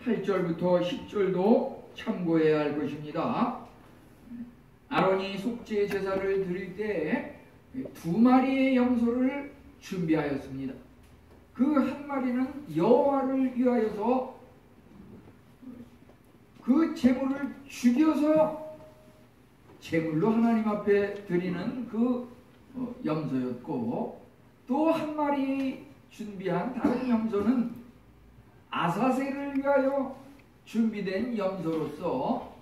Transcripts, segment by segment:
8절부터 10절도 참고해야 할 것입니다. 아론이 속죄 제사를 드릴 때 두 마리의 염소를 준비하였습니다. 그 한 마리는 여호와를 위하여서 그 제물을 죽여서 제물로 하나님 앞에 드리는 그 염소였고, 또 한 마리 준비한 다른 염소는 아사셀을 위하여 준비된 염소로서,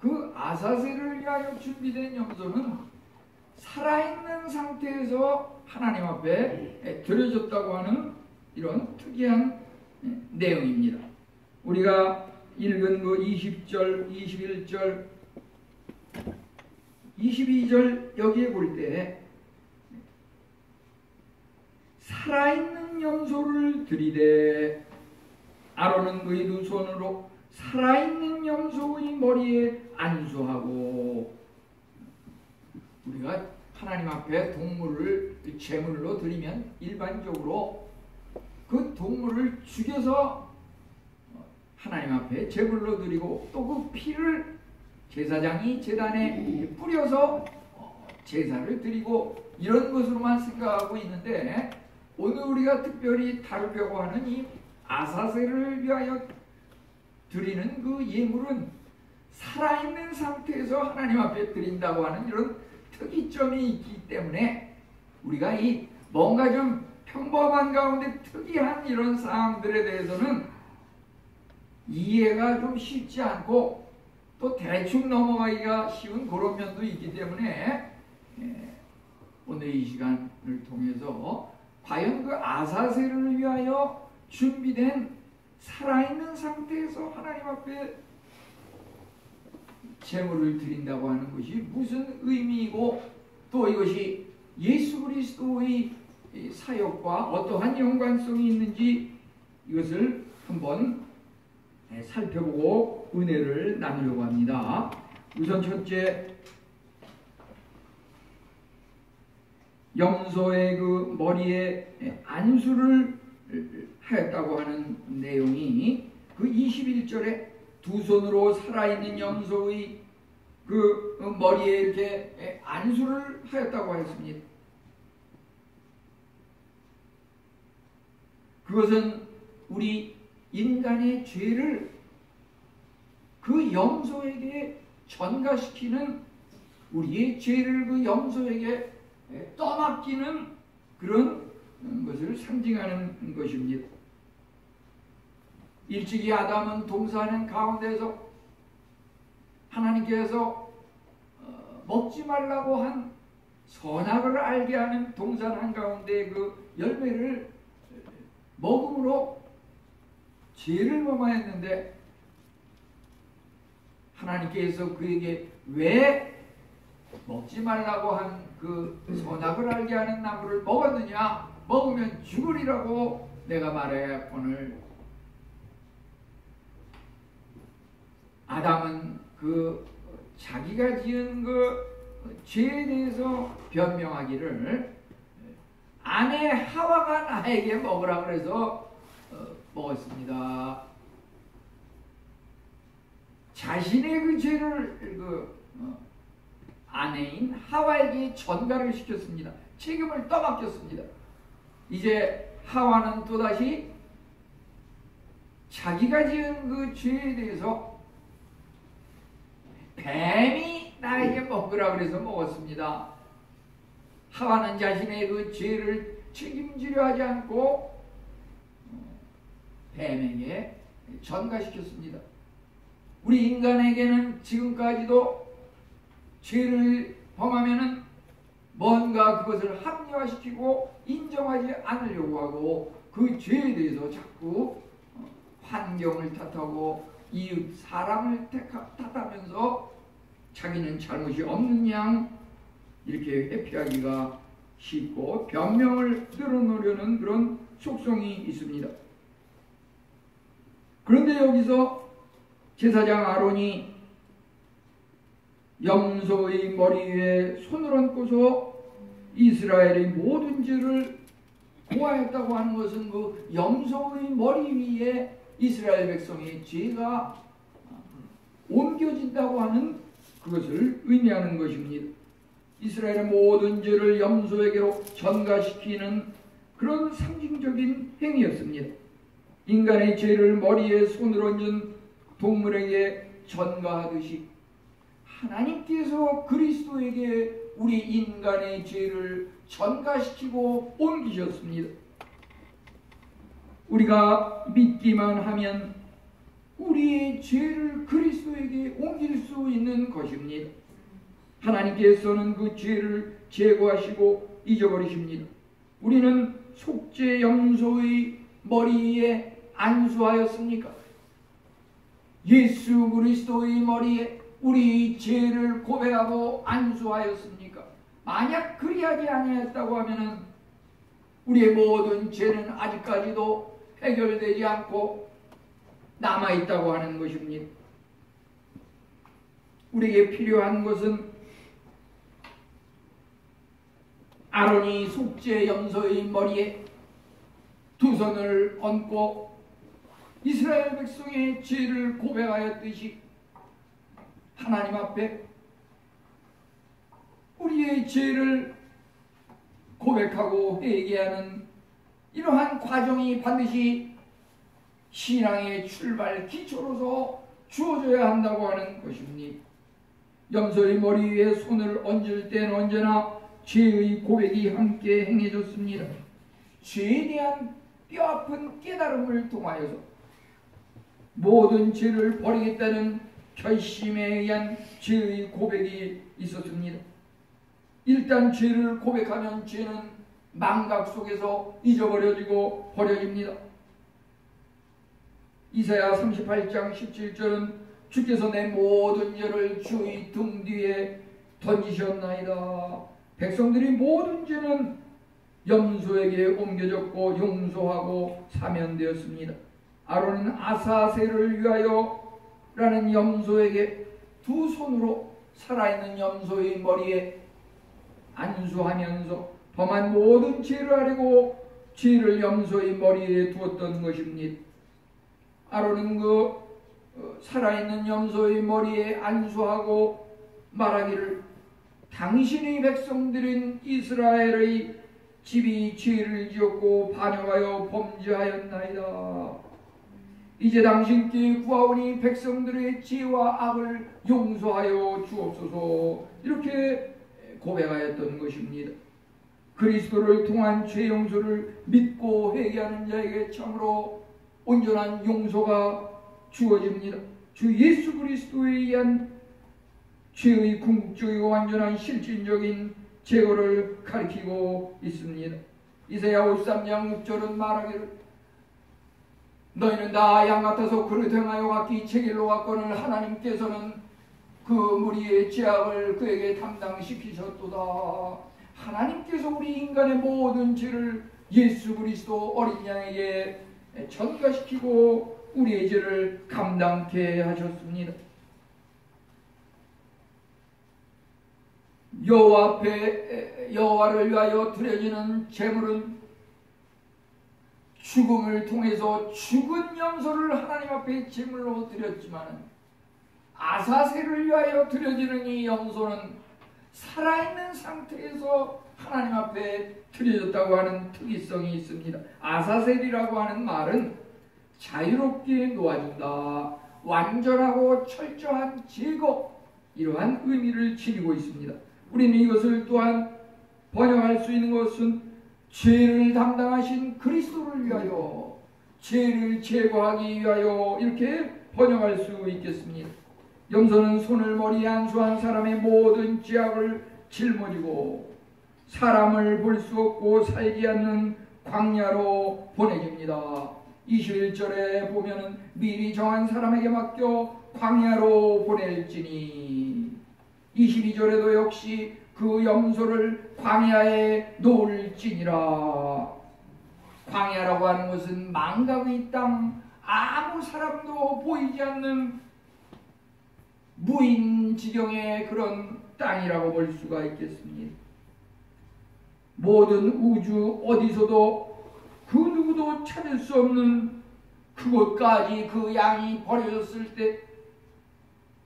그 아사셀을 위하여 준비된 염소는 살아있는 상태에서 하나님 앞에 드려졌다고 하는 이런 특이한 내용입니다. 우리가 읽은 그 20절, 21절, 22절 여기에 볼 때 살아있는 염소를 드리되 아론은 그의 두 손으로 살아있는 염소의 머리에 안수하고, 우리가 하나님 앞에 동물을 제물로 드리면 일반적으로 그 동물을 죽여서 하나님 앞에 제물로 드리고, 또 그 피를 제사장이 제단에 뿌려서 제사를 드리고, 이런 것으로만 생각하고 있는데, 오늘 우리가 특별히 다루려고 하는 이 아사셀을 위하여 드리는 그 예물은 살아있는 상태에서 하나님 앞에 드린다고 하는 이런 특이점이 있기 때문에, 우리가 이 뭔가 좀 평범한 가운데 특이한 이런 사항들에 대해서는 이해가 좀 쉽지 않고 또 대충 넘어가기가 쉬운 그런 면도 있기 때문에, 오늘 이 시간을 통해서 과연 그 아사셀을 위하여 준비된 살아있는 상태에서 하나님 앞에 제물을 드린다고 하는 것이 무슨 의미이고, 또 이것이 예수 그리스도의 사역과 어떠한 연관성이 있는지, 이것을 한번 살펴보고 은혜를 나누려고 합니다. 우선 첫째, 염소의 그 머리에 안수를 하였다고 하는 내용이 그 21절에 두 손으로 살아있는 염소의 그 머리에 이렇게 안수를 하였다고 하였습니다. 그것은 우리 인간의 죄를 그 염소에게 전가시키는, 우리의 죄를 그 염소에게 떠맡기는 그런 것을 상징하는 것입니다. 일찍이 아담은 동산의 가운데서 하나님께서 먹지 말라고 한 선악을 알게 하는 동산 한가운데 그 열매를 먹음으로 죄를 범하였는데, 하나님께서 그에게 왜 먹지 말라고 한 그 선악을 알게 하는 나무를 먹었느냐, 먹으면 죽으리라고 내가 말하였거늘. 아담은 그 자기가 지은 그 죄에 대해서 변명하기를, 아내 하와가 나에게 먹으라 그래서 먹었습니다. 자신의 그 죄를 아내인 하와에게 전가를 시켰습니다. 책임을 떠맡겼습니다. 이제 하와는 또다시 자기가 지은 그 죄에 대해서 뱀이 나에게 먹으라 그래서 먹었습니다. 하와는 자신의 그 죄를 책임지려 하지 않고 뱀에게 전가시켰습니다. 우리 인간에게는 지금까지도 죄를 범하면은 뭔가 그것을 합리화시키고 인정하지 않으려고 하고, 그 죄에 대해서 자꾸 환경을 탓하고 이웃 사람을 탓하면서 자기는 잘못이 없는 양 이렇게 회피하기가 쉽고 변명을 늘어놓으려는 그런 속성이 있습니다. 그런데 여기서 제사장 아론이 염소의 머리 위에 손을 얹고서 이스라엘의 모든 죄를 고하였다고 하는 것은 그 염소의 머리 위에 이스라엘 백성의 죄가 옮겨진다고 하는 그것을 의미하는 것입니다. 이스라엘의 모든 죄를 염소에게로 전가시키는 그런 상징적인 행위였습니다. 인간의 죄를 머리에 손을 얹은 동물에게 전가하듯이 하나님께서 그리스도에게 우리 인간의 죄를 전가시키고 옮기셨습니다. 우리가 믿기만 하면 우리의 죄를 그리스도에게 옮길 수 있는 것입니다. 하나님께서는 그 죄를 제거하시고 잊어버리십니다. 우리는 속죄 염소의 머리에 안수하였습니까? 예수 그리스도의 머리에 우리 죄를 고백하고 안수하였습니까? 만약 그리하지 아니했다고 하면은 우리의 모든 죄는 아직까지도 해결되지 않고 남아있다고 하는 것입니다. 우리에게 필요한 것은 아론이 속죄 염소의 머리에 두 손을 얹고 이스라엘 백성의 죄를 고백하였듯이 하나님 앞에 우리의 죄를 고백하고 회개하는 이러한 과정이 반드시 신앙의 출발 기초로서 주어져야 한다고 하는 것입니다. 염소의 머리 위에 손을 얹을 때는 언제나 죄의 고백이 함께 행해졌습니다. 죄에 대한 뼈아픈 깨달음을 통하여서 모든 죄를 버리겠다는 결심에 의한 죄의 고백이 있었습니다. 일단 죄를 고백하면 죄는 망각 속에서 잊어버려지고 버려집니다. 이사야 38장 17절은 주께서 내 모든 죄를 주의 등 뒤에 던지셨나이다. 백성들이 모든 죄는 염소에게 옮겨졌고 용서하고 사면되었습니다. 아론은 아사셀을 위하여 라는 염소에게 두 손으로 살아있는 염소의 머리에 안수하면서 범한 모든 죄를 아뢰고 죄를 염소의 머리에 두었던 것입니다. 아론은 그 살아있는 염소의 머리에 안수하고 말하기를 당신의 백성들인 이스라엘의 집이 죄를 지었고 반역하여 범죄하였나이다. 이제 당신께 구하오니 백성들의 죄와 악을 용서하여 주옵소서. 이렇게 고백하였던 것입니다. 그리스도를 통한 죄 용서를 믿고 회개하는 자에게 참으로 온전한 용서가 주어집니다. 주 예수 그리스도에 의한 죄의 궁극적이고 완전한 실질적인 제거를 가리키고 있습니다. 이사야 53장 6절은 말하기를 너희는 다 양같아서 그릇 행하여 각기 제 길로 갔거늘 하나님께서는 그 무리의 죄악을 그에게 담당시키셨도다. 하나님께서 우리 인간의 모든 죄를 예수 그리스도 어린 양에게 전가시키고 우리의 죄를 감당케 하셨습니다. 여호와 앞에 여호와를 위하여 드려지는 제물은 죽음을 통해서 죽은 염소를 하나님 앞에 제물로 드렸지만 아사셀을 위하여 드려지는 이 염소는 살아있는 상태에서 하나님 앞에 드려졌다고 하는 특이성이 있습니다. 아사셀이라고 하는 말은 자유롭게 놓아준다, 완전하고 철저한 제거, 이러한 의미를 지니고 있습니다. 우리는 이것을 또한 번역할 수 있는 것은 죄를 담당하신 그리스도를 위하여, 죄를 제거하기 위하여 이렇게 번역할 수 있겠습니다. 염소는 손을 머리에 안수한 사람의 모든 죄악을 짊어지고 사람을 볼 수 없고 살지 않는 광야로 보내집니다. 21절에 보면은 미리 정한 사람에게 맡겨 광야로 보낼지니, 22절에도 역시 그 염소를 광야에 놓을지니라. 광야라고 하는 것은 망각의 땅, 아무 사람도 보이지 않는 무인 지경의 그런 땅이라고 볼 수가 있겠습니다. 모든 우주 어디서도 그 누구도 찾을 수 없는 그곳까지 그 양이 버려졌을 때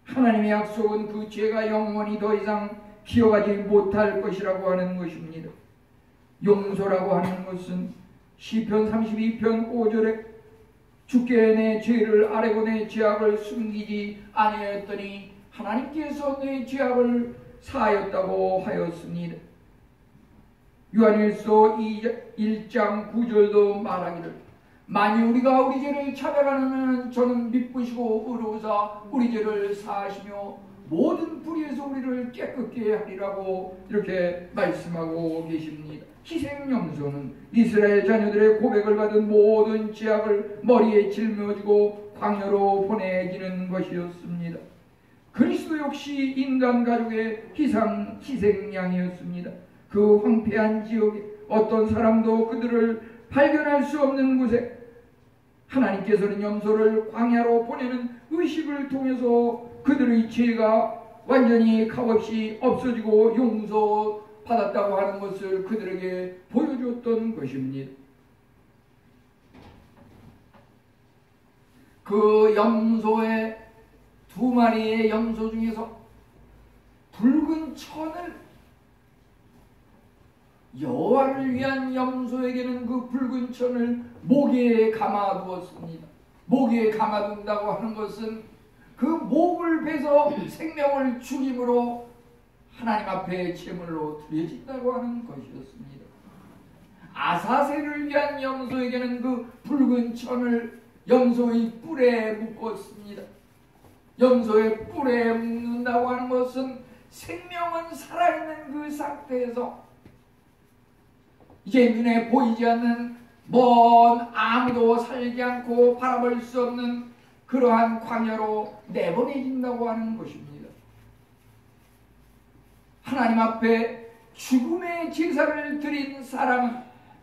하나님의 약속은 그 죄가 영원히 더 이상 기억하지 못할 것이라고 하는 것입니다. 용서라고 하는 것은 시편 32편 5절에 주께 내 죄를 아뢰고 내 죄악을 숨기지 아니하였더니 하나님께서 내 죄악을 사하였다고 하였습니다. 요한일서 1장 9절도 말하기를 만일 우리가 우리 죄를 차별하면 저는 미쁘시고 의로우사 우리 죄를 사하시며 모든 불의에서 우리를 깨끗게 하리라고 이렇게 말씀하고 계십니다. 희생염소는 이스라엘 자녀들의 고백을 받은 모든 죄악을 머리에 짊어지고 광야로 보내지는 것이었습니다. 그리스도 역시 인간 가족의 희생양이었습니다. 그 황폐한 지역에 어떤 사람도 그들을 발견할 수 없는 곳에 하나님께서는 염소를 광야로 보내는 의식을 통해서 그들의 죄가 완전히 값없이 없어지고 용서받았다고 하는 것을 그들에게 보여줬던 것입니다. 그 염소의 2마리의 염소 중에서 붉은 천을 여호와를 위한 염소에게는 그 붉은 천을 목에 감아두었습니다. 목에 감아둔다고 하는 것은 그 목을 베서 생명을 죽임으로 하나님 앞에 제물로 드려진다고 하는 것이었습니다. 아사셀을 위한 염소에게는 그 붉은 천을 염소의 뿔에 묶었습니다. 염소의 뿔에 묶는다고 하는 것은 생명은 살아있는 그 상태에서 이제 눈에 보이지 않는 먼 아무도 살지 않고 바라볼 수 없는 그러한 광야로 내보내진다고 하는 것입니다. 하나님 앞에 죽음의 제사를 드린 사람은,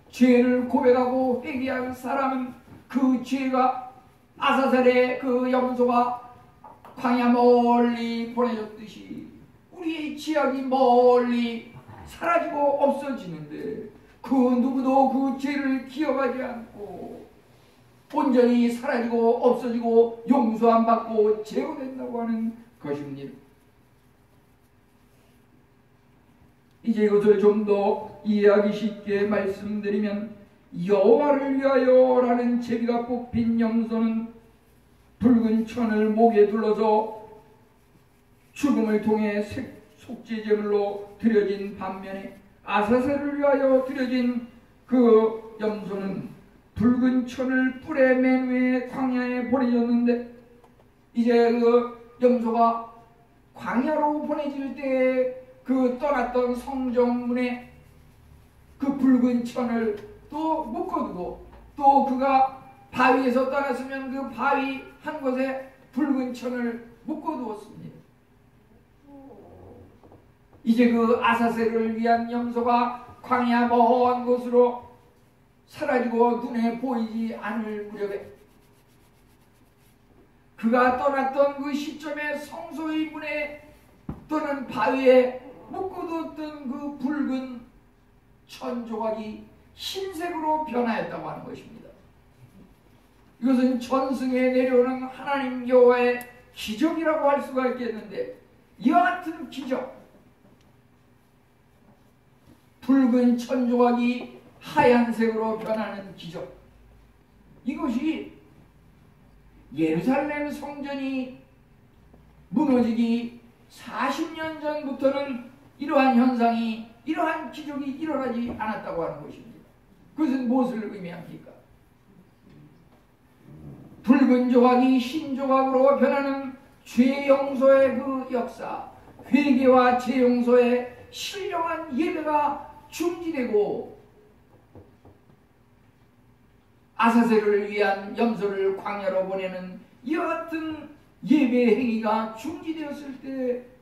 죄를 고백하고 회개한 사람은 그 죄가 아사셀의 그 염소가 광야 멀리 보내졌듯이 우리의 죄악이 멀리 사라지고 없어지는데 그 누구도 그 죄를 기억하지 않고 온전히 사라지고 없어지고 용서 안 받고 제거된다고 하는 것입니다. 이제 이것을 좀 더 이해하기 쉽게 말씀드리면 여호와를 위하여라는 제비가 뽑힌 염소는 붉은 천을 목에 둘러서 죽음을 통해 속죄제물로 드려진 반면에 아사셀을 위하여 드려진 그 염소는 붉은 천을 뿔에 맨 위에 광야에 보내졌는데 이제 그 염소가 광야로 보내질 때 그 떠났던 성정문에 그 붉은 천을 또 묶어두고 또 그가 바위에서 떠났으면 그 바위 한 곳에 붉은 천을 묶어두었습니다. 이제 그 아사셀을 위한 염소가 광야 먼 곳으로 사라지고 눈에 보이지 않을 무렵에 그가 떠났던 그 시점에 성소의 문에 또는 바위에 묶어두었던 그 붉은 천 조각이 흰색으로 변하였다고 하는 것입니다. 이것은 전승에 내려오는 하나님 여호와의 기적이라고 할 수가 있겠는데 이와 같은 기적, 붉은 천 조각이 하얀색으로 변하는 기적, 이것이 예루살렘 성전이 무너지기 40년 전부터는 이러한 현상이, 이러한 기적이 일어나지 않았다고 하는 것입니다. 그것은 무엇을 의미합니까? 붉은 조각이 흰 조각으로 변하는 죄 용서의 그 역사, 회개와 죄 용서의 신령한 예배가 중지되고 아사셀을 위한 염소를 광야로 보내는 이와 같은 예배 행위가 중지되었을 때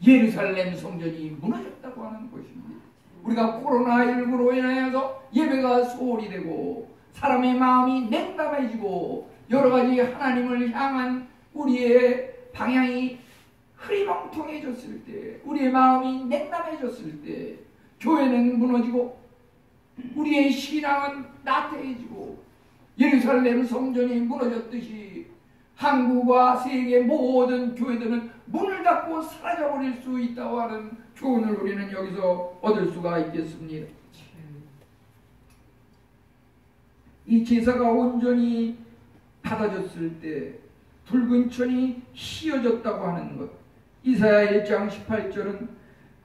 예루살렘 성전이 무너졌다고 하는 것입니다. 우리가 코로나19로 인하여서 예배가 소홀히 되고 사람의 마음이 냉담해지고 여러가지 하나님을 향한 우리의 방향이 흐리멍텅해졌을 때, 우리의 마음이 냉담해졌을 때 교회는 무너지고 우리의 신앙은 나태해지고 예루살렘 성전이 무너졌듯이 한국과 세계 모든 교회들은 문을 닫고 사라져버릴 수 있다고 하는 교훈을 우리는 여기서 얻을 수가 있겠습니다. 이 제사가 온전히 받아졌을 때 붉은 천이 휘어졌다고 하는 것, 이사야 1장 18절은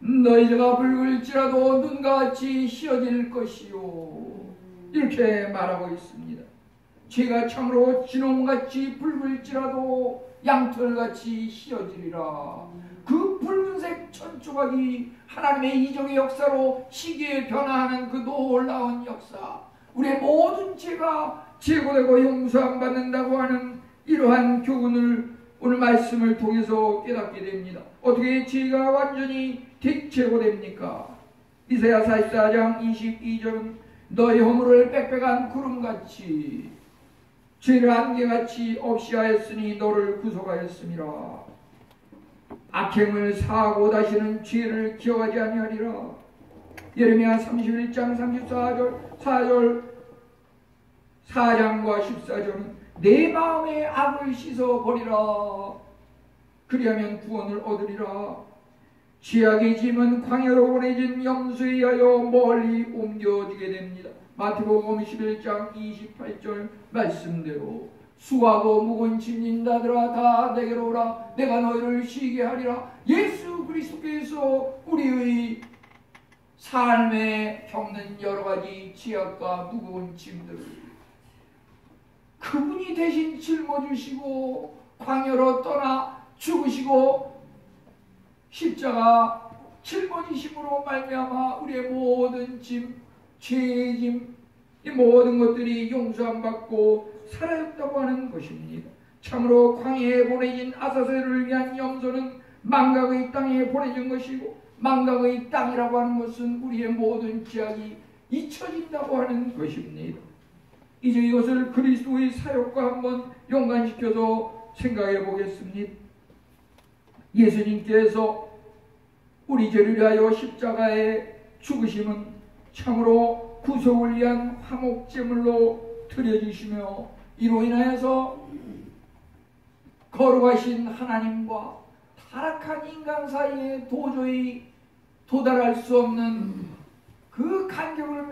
너희가 붉을지라도 눈같이 휘어질 것이요 이렇게 말하고 있습니다. 죄가 참으로 진홍같이 붉을지라도 양털같이 휘어지리라. 그 붉은색 천조각이 하나님의 이적의 역사로 시기에 변화하는 그 놀라운 역사, 우리의 모든 죄가 제거되고 용서 받는다고 하는 이러한 교훈을 오늘 말씀을 통해서 깨닫게 됩니다. 어떻게 죄가 완전히 제거됩니까? 이사야 44장 22절은 너희 허물을 빽빽한 구름같이 죄를 안개같이 없이 하였으니 너를 구속하였음이라. 악행을 사하고 다시는 죄를 기억하지 아니하리라. 예레미야 31장 4장과 14절은 내 마음의 악을 씻어버리라. 그리하면 구원을 얻으리라. 죄악의 짐은 광야로 보내진 염소에 의하여 멀리 옮겨지게 됩니다. 마태복음 11장 28절 말씀대로 수하고 묵은 짐진 자들아 다 내게로 오라. 내가 너희를 쉬게 하리라. 예수 그리스도께서 우리의 삶에 겪는 여러 가지 죄악과 무거운 짐들을 그분이 대신 짊어지시고 광야로 떠나 죽으시고 십자가 짊어지심으로 말미암아 우리의 모든 짐, 죄의 짐, 이 모든 것들이 용서 안 받고 사라졌다고 하는 것입니다. 참으로 광야에 보내진 아사셀을 위한 염소는 망각의 땅에 보내진 것이고, 망각의 땅이라고 하는 것은 우리의 모든 죄악이 잊혀진다고 하는 것입니다. 이제 이것을 그리스도의 사역과 한번 연관시켜서 생각해 보겠습니다. 예수님께서 우리 죄를 위하여 십자가에 죽으심은 참으로 구속을 위한 화목제물로 드려지시며, 이로 인하여서 거룩하신 하나님과 타락한 인간 사이에 도저히 도달할 수 없는 그 간격을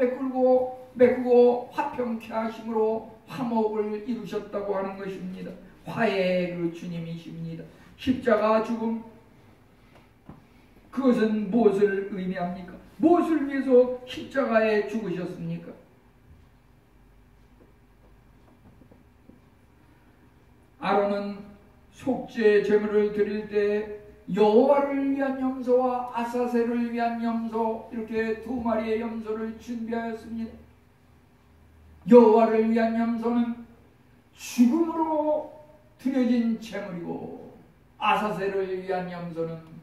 메꾸고 화평케 하심으로 화목을 이루셨다고 하는 것입니다. 화해의 그 주님이십니다. 십자가 죽음, 그것은 무엇을 의미합니까? 무엇을 위해서 십자가에 죽으셨습니까? 아론은 속죄 제물을 드릴 때 여호와를 위한 염소와 아사셀을 위한 염소, 이렇게 두 마리의 염소를 준비하였습니다. 여호와를 위한 염소는 죽음으로 드려진 제물이고, 아사셀을 위한 염소는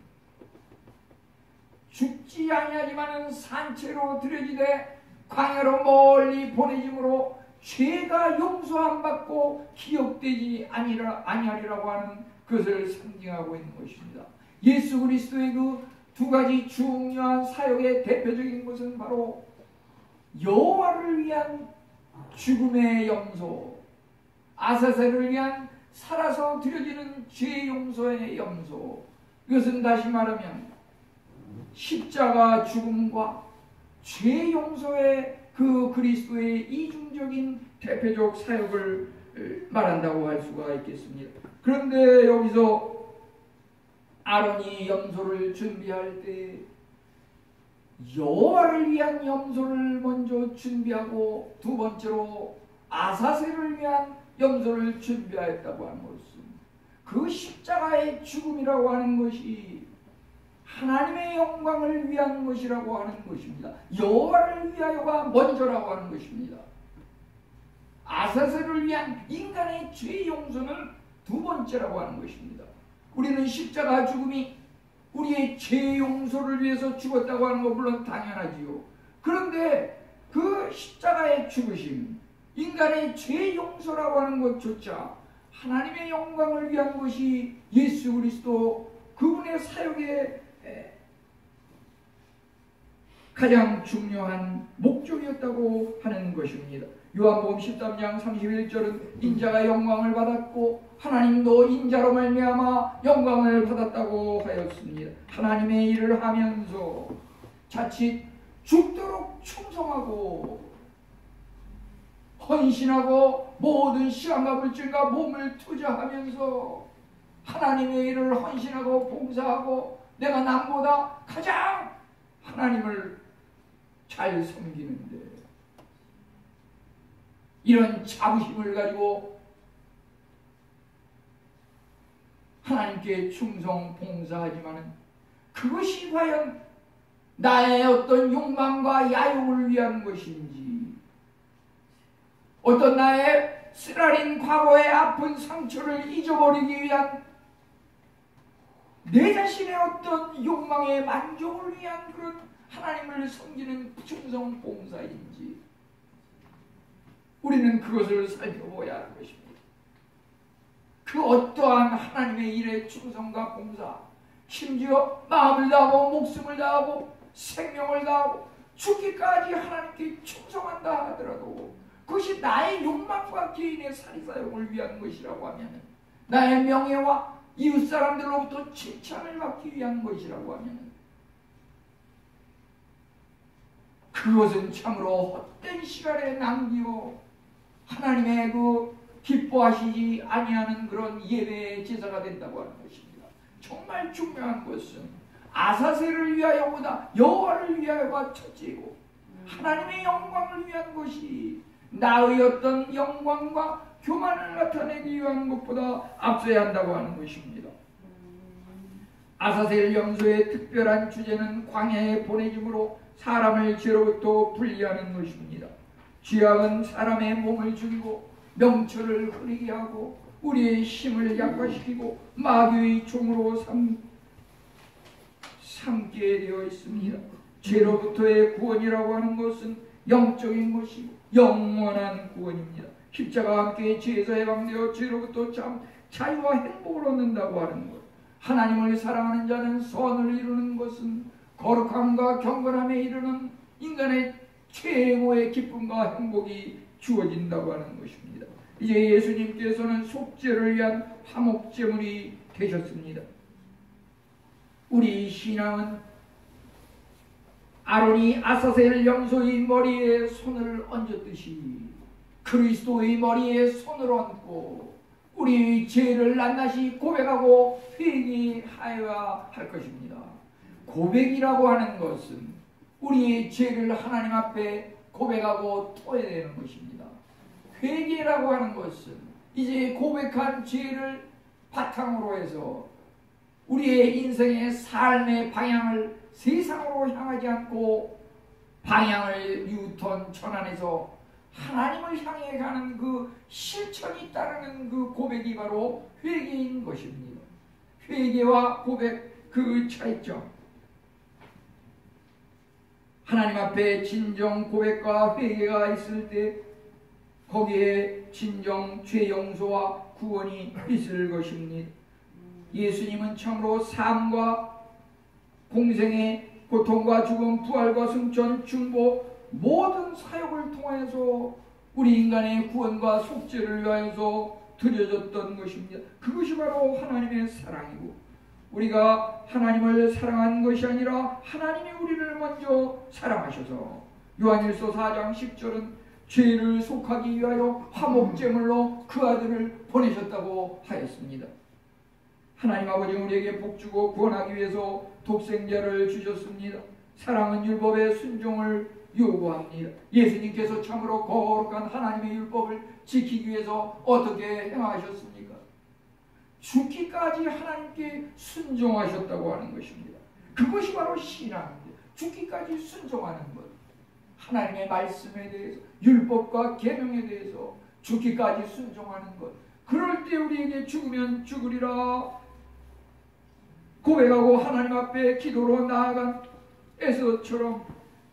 죽지 아니하지만은 산채로 드려지되 광야로 멀리 보내짐으로 죄가 용서 안 받고 기억되지 아니하리라고 하는 그것을 상징하고 있는 것입니다. 예수 그리스도의 그 두 가지 중요한 사역의 대표적인 것은 바로 여호와를 위한 죽음의 염소, 아사셀을 위한 살아서 드려지는 죄 용서의 염소. 이것은 다시 말하면 십자가 죽음과 죄 용서의 그 그리스도의 이중적인 대표적 사역을 말한다고 할 수가 있겠습니다. 그런데 여기서 아론이 염소를 준비할 때 여호와를 위한 염소를 먼저 준비하고 두 번째로 아사셀을 위한 염소를 준비하였다고 하는 것은 그 십자가의 죽음이라고 하는 것이 하나님의 영광을 위한 것이라고 하는 것입니다. 여호와를 위하여가 먼저라고 하는 것입니다. 아사셀을 위한 인간의 죄 용서는 두 번째라고 하는 것입니다. 우리는 십자가 죽음이 우리의 죄 용서를 위해서 죽었다고 하는 건 물론 당연하지요. 그런데 그 십자가의 죽으심, 인간의 죄 용서라고 하는 것조차 하나님의 영광을 위한 것이 예수 그리스도 그분의 사역의 가장 중요한 목적이었다고 하는 것입니다. 요한복음 13장 31절은 인자가 영광을 받았고 하나님도 인자로 말미암아 영광을 받았다고 하였습니다. 하나님의 일을 하면서 자칫 죽도록 충성하고 헌신하고 모든 시간과 물질과 몸을 투자하면서 하나님의 일을 헌신하고 봉사하고 내가 남보다 가장 하나님을 잘 섬기는데 이런 자부심을 가지고 하나님께 충성 봉사하지만은 그것이 과연 나의 어떤 욕망과 야욕을 위한 것인지, 어떤 나의 쓰라린 과거의 아픈 상처를 잊어버리기 위한 내 자신의 어떤 욕망의 만족을 위한 그런 하나님을 섬기는 충성 봉사인지 우리는 그것을 살펴보아야 하는 것입니다. 그 어떠한 하나님의 일에 충성과 봉사, 심지어 마음을 다하고 목숨을 다하고 생명을 다하고 죽기까지 하나님께 충성한다 하더라도 그것이 나의 욕망과 개인의 사리사욕을 위한 것이라고 하면, 나의 명예와 이웃 사람들로부터 칭찬을 받기 위한 것이라고 하면, 그것은 참으로 헛된 시간의 낭비요 하나님의 그 기뻐하시지 아니하는 그런 예배의 제사가 된다고 하는 것입니다. 정말 중요한 것은 아사셀을 위하여보다 여호와를 위하여가 첫째이고 하나님의 영광을 위한 것이 나의 어떤 영광과 교만을 나타내기 위한 것보다 앞서야 한다고 하는 것입니다. 아사셀 염소의 특별한 주제는 광야에 보내짐으로 사람을 죄로부터 분리하는 것입니다. 죄악은 사람의 몸을 죽이고 명철을 흐리게 하고 우리의 힘을 약화시키고 마귀의 종으로 삼게 되어 있습니다. 죄로부터의 구원이라고 하는 것은 영적인 것이고 영원한 구원입니다. 십자가와 함께 죄에서 해방되어 죄로부터 참 자유와 행복을 얻는다고 하는 것. 하나님을 사랑하는 자는 선을 이루는 것은 거룩함과 경건함에 이르는 인간의 최고의 기쁨과 행복이 주어진다고 하는 것입니다. 이제 예수님께서는 속죄를 위한 화목제물이 되셨습니다. 우리 신앙은 아론이 아사셀 염소의 머리에 손을 얹었듯이 그리스도의 머리에 손을 얹고 우리의 죄를 낱낱이 고백하고 회개하여야 할 것입니다. 고백이라고 하는 것은 우리의 죄를 하나님 앞에 고백하고 토해내는 것입니다. 회개라고 하는 것은 이제 고백한 죄를 바탕으로 해서 우리의 인생의 삶의 방향을 세상으로 향하지 않고 방향을 유턴 전환해서 하나님을 향해 가는 그 실천이 따르는 그 고백이 바로 회개인 것입니다. 회개와 고백, 그 차이점. 하나님 앞에 진정 고백과 회개가 있을 때 거기에 진정 죄 용서와 구원이 있을 것입니다. 예수님은 참으로 삶과 공생의 고통과 죽음, 부활과 승천, 중보 모든 사역을 통해서 우리 인간의 구원과 속죄를 위하여서 드려졌던 것입니다. 그것이 바로 하나님의 사랑이고 우리가 하나님을 사랑한 것이 아니라 하나님이 우리를 먼저 사랑하셔서 요한일서 4장 10절은 죄를 속하기 위하여 화목제물로 그 아들을 보내셨다고 하였습니다. 하나님 아버지 우리에게 복주고 구원하기 위해서 독생자를 주셨습니다. 사랑은 율법의 순종을 요구합니다. 예수님께서 참으로 거룩한 하나님의 율법을 지키기 위해서 어떻게 행하셨습니까? 죽기까지 하나님께 순종하셨다고 하는 것입니다. 그것이 바로 신앙입니다. 죽기까지 순종하는 것. 하나님의 말씀에 대해서, 율법과 계명에 대해서 죽기까지 순종하는 것. 그럴 때 우리에게 죽으면 죽으리라 고백하고 하나님 앞에 기도로 나아간 에서처럼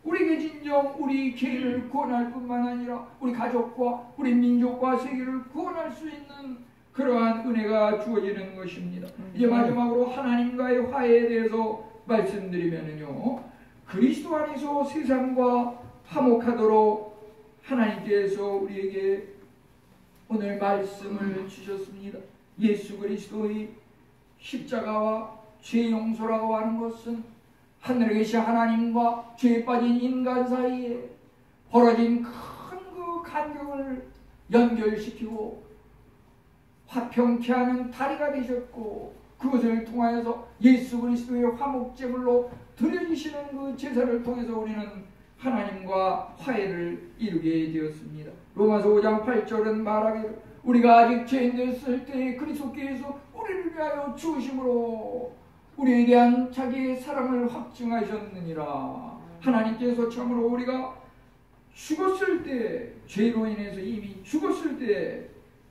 우리에게 진정 우리 개인을 구원할 뿐만 아니라 우리 가족과 우리 민족과 세계를 구원할 수 있는 그러한 은혜가 주어지는 것입니다. 이제 마지막으로 하나님과의 화해에 대해서 말씀드리면요, 그리스도 안에서 세상과 화목하도록 하나님께서 우리에게 오늘 말씀을 주셨습니다. 예수 그리스도의 십자가와 죄 용서라고 하는 것은 하늘에 계신 하나님과 죄에 빠진 인간 사이에 벌어진 큰 그 간격을 연결시키고 화평케 하는 다리가 되셨고, 그것을 통하여서 예수 그리스도의 화목제물로 드려지시는 그 제사를 통해서 우리는 하나님과 화해를 이루게 되었습니다. 로마서 5장 8절은 말하기를 우리가 아직 죄인 됐을 때 그리스도께서 우리를 위하여 죽으심으로 우리에 대한 자기의 사랑을 확증하셨느니라. 하나님께서 참으로 우리가 죽었을 때, 죄로 인해서 이미 죽었을 때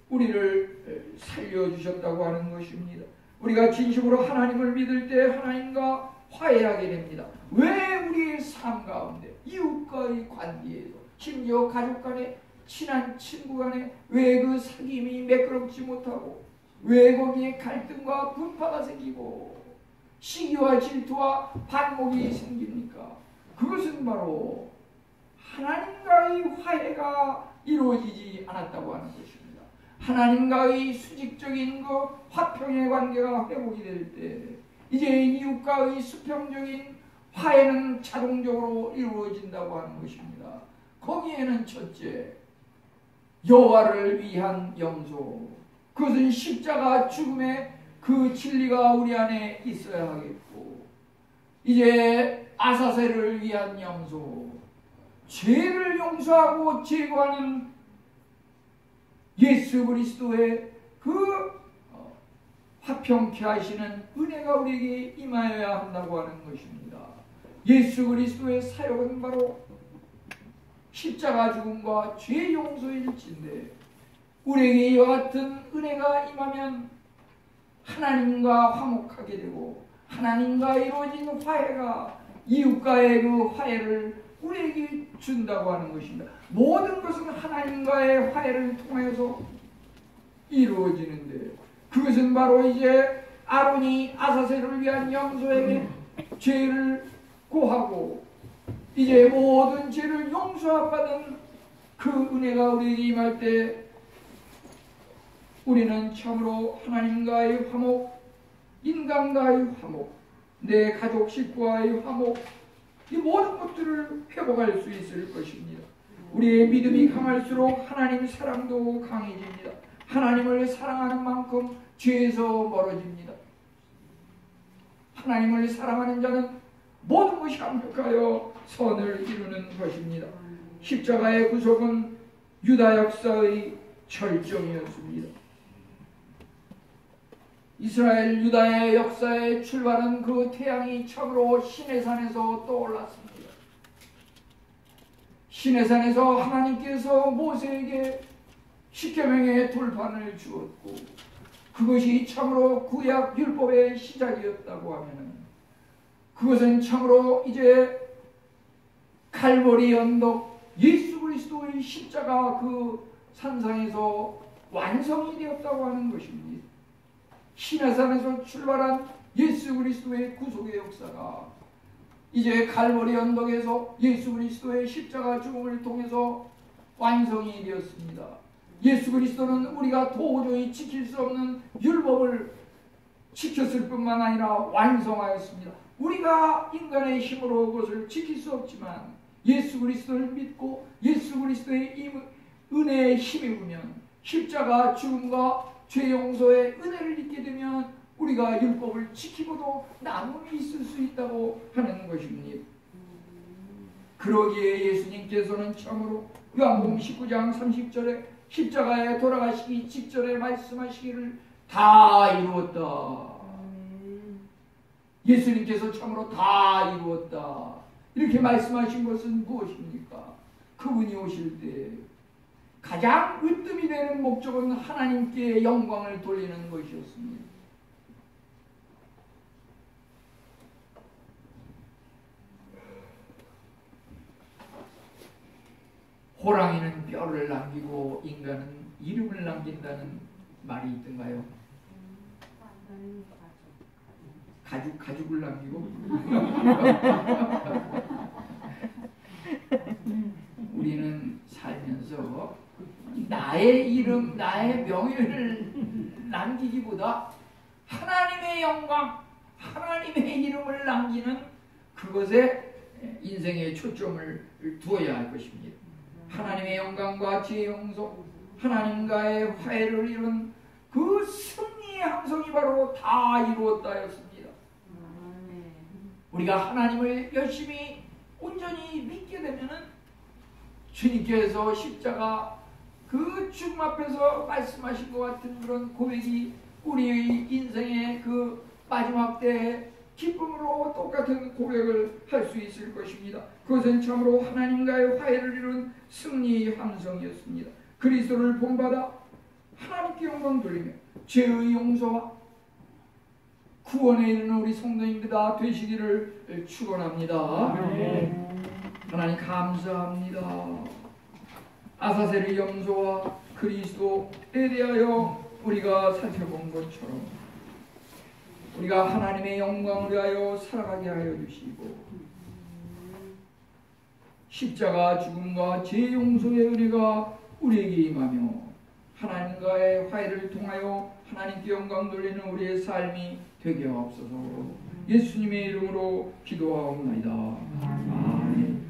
우리를 살려주셨다고 하는 것입니다. 우리가 진심으로 하나님을 믿을 때 하나님과 화해하게 됩니다. 왜 우리의 삶 가운데 이웃과의 관계에서, 심지어 가족 간에, 친한 친구 간에 왜 그 사귐이 매끄럽지 못하고, 왜 거기에 갈등과 분파가 생기고 시기와 질투와 반목이 생깁니까? 그것은 바로 하나님과의 화해가 이루어지지 않았다고 하는 것입니다. 하나님과의 수직적인 그 화평의 관계가 회복이 될 때 이제 이웃과의 수평적인 화해는 자동적으로 이루어진다고 하는 것입니다. 거기에는 첫째, 여호와를 위한 염소, 그것은 십자가 죽음의 그 진리가 우리 안에 있어야 하겠고, 이제 아사셀을 위한 염소, 죄를 용서하고 제거하는 예수 그리스도의 그 화평케 하시는 은혜가 우리에게 임하여야 한다고 하는 것입니다. 예수 그리스도의 사역은 바로 십자가 죽음과 죄 용서일진데, 우리에게 이와 같은 은혜가 임하면 하나님과 화목하게 되고, 하나님과 이루어진 화해가 이웃과의 그 화해를 우리에게 준다고 하는 것입니다. 모든 것은 하나님과의 화해를 통해서 이루어지는데, 그것은 바로 이제 아론이 아사셀을 위한 염소에게 죄를 고하고 이제 모든 죄를 용서받은 그 은혜가 우리에게 임할 때 우리는 참으로 하나님과의 화목, 인간과의 화목, 내 가족 식구와의 화목, 이 모든 것들을 회복할 수 있을 것입니다. 우리의 믿음이 강할수록 하나님 사랑도 강해집니다. 하나님을 사랑하는 만큼 죄에서 멀어집니다. 하나님을 사랑하는 자는 모든 것이 완벽하여 선을 이루는 것입니다. 십자가의 구속은 유다 역사의 절정이었습니다. 이스라엘 유다의 역사의 출발은 그 태양이 처음으로 시내산에서 떠올랐습니다. 시내산에서 하나님께서 모세에게 십계명의 돌판을 주었고, 그것이 참으로 구약 율법의 시작이었다고 하면은, 그것은 참으로 이제 갈보리 언덕 예수 그리스도의 십자가 그 산상에서 완성이 되었다고 하는 것입니다. 시내산에서 출발한 예수 그리스도의 구속의 역사가 이제 갈보리 언덕에서 예수 그리스도의 십자가 죽음을 통해서 완성이 되었습니다. 예수 그리스도는 우리가 도저히 지킬 수 없는 율법을 지켰을 뿐만 아니라 완성하였습니다. 우리가 인간의 힘으로 그것을 지킬 수 없지만 예수 그리스도를 믿고 예수 그리스도의 은혜에 힘입으면, 십자가 죽음과 죄 용서의 은혜를 잊게 되면 우리가 율법을 지키고도 남음이 있을 수 있다고 하는 것입니다. 그러기에 예수님께서는 참으로 요한복음 19장 30절에 십자가에 돌아가시기 직전에 말씀하시기를 다 이루었다. 예수님께서 참으로 다 이루었다. 이렇게 말씀하신 것은 무엇입니까? 그분이 오실 때 가장 으뜸이 되는 목적은 하나님께 영광을 돌리는 것이었습니다. 호랑이는 뼈를 남기고 인간은 이름을 남긴다는 말이 있던가요? 가죽을 남기고? 우리는 살면서 나의 이름, 나의 명예를 남기기보다 하나님의 영광, 하나님의 이름을 남기는 그것에 인생의 초점을 두어야 할 것입니다. 하나님의 영광과 지혜의 용서, 하나님과의 화해를 이룬 그 승리의 함성이 바로 다 이루었다였습니다. 우리가 하나님을 열심히 온전히 믿게 되면은 주님께서 십자가 그 죽음 앞에서 말씀하신 것 같은 그런 고백이 우리의 인생의 그 마지막 때에 기쁨으로 똑같은 고백을 할 수 있을 것입니다. 그것은 참으로 하나님과의 화해를 이룬 승리의 함성이었습니다. 그리스도를 본받아 하나님께 영광 돌리며 죄의 용서와 구원에 이르는 우리 성도님들 다 되시기를 축원합니다. 하나님 감사합니다. 아사셀의 염소와 그리스도에 대하여 우리가 살펴본 것처럼 우리가 하나님의 영광을 위하여 살아가게 하여 주시고 십자가 죽음과 죄 용서의 은혜가 우리에게 임하며 하나님과의 화해를 통하여 하나님께 영광 돌리는 우리의 삶이 되게 하옵소서. 예수님의 이름으로 기도하옵나이다. 아멘.